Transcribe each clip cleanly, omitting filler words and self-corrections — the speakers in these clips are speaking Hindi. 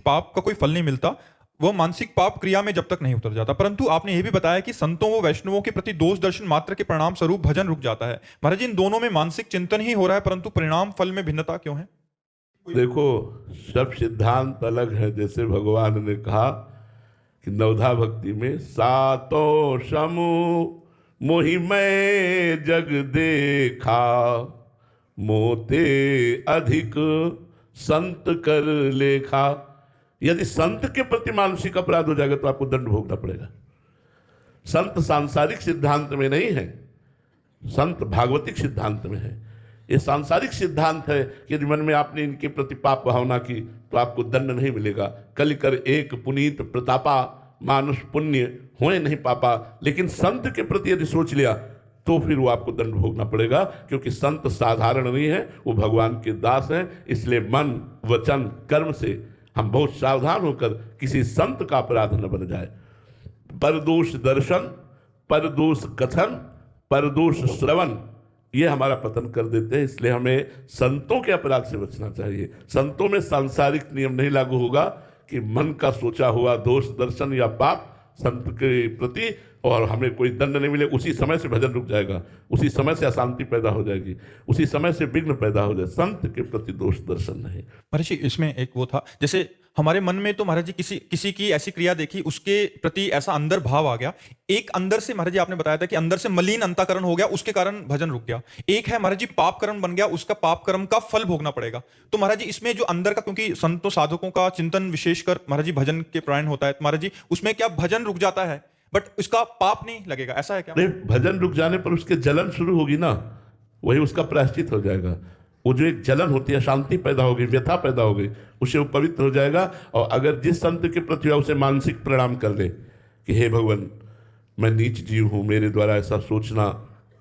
पाप का कोई फल नहीं मिलता, वह मानसिक पाप क्रिया में जब तक नहीं उतर जाता। परंतु आपने यह भी बताया कि संतों व वैष्णवों के प्रति दोष दर्शन मात्र के परिणाम स्वरूप भजन रुक जाता है। महाराज जी, इन दोनों में मानसिक चिंतन ही हो रहा है, परंतु परिणाम फल में भिन्नता क्यों है? देखो, सब सिद्धांत अलग है। जैसे भगवान ने कहा कि नवधा भक्ति में सातों समूह मोहि मैं जग देखा, मोते अधिक संत कर लेखा। यदि संत के प्रति मानसिक अपराध हो जाएगा तो आपको दंड भोगना पड़ेगा। संत सांसारिक सिद्धांत में नहीं है, संत भागवतिक सिद्धांत में है। ये सांसारिक सिद्धांत है कि यदि मन में आपने इनके प्रति पाप भावना की तो आपको दंड नहीं मिलेगा। कलिकर एक पुनीत प्रतापा, मानुष पुण्य होए नहीं पापा। लेकिन संत के प्रति यदि सोच लिया तो फिर वो आपको दंड भोगना पड़ेगा, क्योंकि संत साधारण नहीं है, वो भगवान के दास हैं। इसलिए मन वचन कर्म से हम बहुत सावधान होकर किसी संत का अपराध न बन जाए। परदोष दर्शन, परदोष कथन, परदोष श्रवण, ये हमारा पतन कर देते हैं। इसलिए हमें संतों के अपराध से बचना चाहिए। संतों में सांसारिक नियम नहीं लागू होगा कि मन का सोचा हुआ दोष दर्शन या पाप संत के प्रति और हमें कोई दंड नहीं मिले, उसी समय से भजन रुक जाएगा, उसी समय से अशांति पैदा हो जाएगी, उसी समय से विघ्न पैदा हो जाए। संत के प्रति दोष दर्शन नहीं। महाराज जी, इसमें एक वो था, जैसे हमारे मन में तो महाराज जी किसी की ऐसी क्रिया देखी, उसके प्रति ऐसा अंदर भाव आ गया। एक अंदर से महाराज जी आपने बताया था कि अंदर से मलिन अंतःकरण हो गया, उसके कारण भजन रुक गया। एक है महाराज जी पाप कर्म बन गया, उसका पाप कर्म का फल भोगना पड़ेगा। तो महाराज जी इसमें जो अंदर का, क्योंकि संतों साधकों का चिंतन विशेषकर महाराज जी भजन के प्राण होता है, तो महाराज जी उसमें क्या भजन रुक जाता है बट उसका पाप नहीं लगेगा, ऐसा है क्या? नहीं, भजन रुक जाने पर उसके जलन शुरू होगी ना, वही उसका प्रायश्चित हो जाएगा। वो जो एक जलन होती है, शांति पैदा होगी, व्यथा पैदा हो गई, उससे वो पवित्र हो जाएगा। और अगर जिस संत के प्रति उसे मानसिक प्रणाम कर ले कि हे भगवान, मैं नीच जीव हूँ, मेरे द्वारा ऐसा सोचना,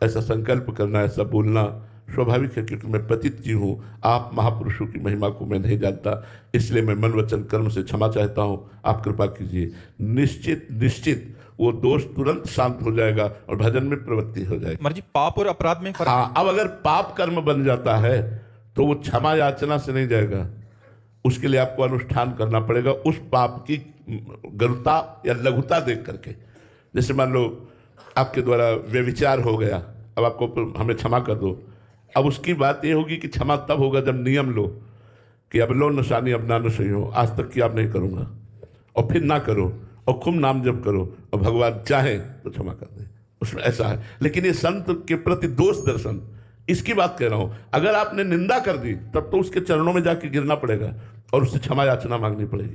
ऐसा संकल्प करना, ऐसा बोलना स्वाभाविक है, क्योंकि मैं पतित जीव हूँ, आप महापुरुषों की महिमा को मैं नहीं जानता, इसलिए मैं मन वचन कर्म से क्षमा चाहता हूँ, आप कृपा कीजिए। निश्चित निश्चित वो दोष तुरंत शांत हो जाएगा और भजन में प्रवृत्ति हो जाएगी। महाराज जी पाप और अपराध में फर्क? हाँ, अब अगर पाप कर्म बन जाता है तो वो क्षमा याचना से नहीं जाएगा, उसके लिए आपको अनुष्ठान करना पड़ेगा उस पाप की गरुता या लघुता देख करके। जैसे मान लो आपके द्वारा व्यभिचार हो गया, अब आपको हमें क्षमा कर दो। अब उसकी बात ये होगी कि क्षमा तब होगा जब नियम लो कि अब लो नशानी अब ना नशई हो, आज तक की आप नहीं करूँगा, और फिर ना करो और खूब नाम जप करो और भगवान चाहे तो क्षमा कर दे, उसमें ऐसा है। लेकिन ये संत के प्रति दोष दर्शन, इसकी बात कह रहा हूं। अगर आपने निंदा कर दी तब तो उसके चरणों में जाके गिरना पड़ेगा और उससे क्षमा याचना मांगनी पड़ेगी।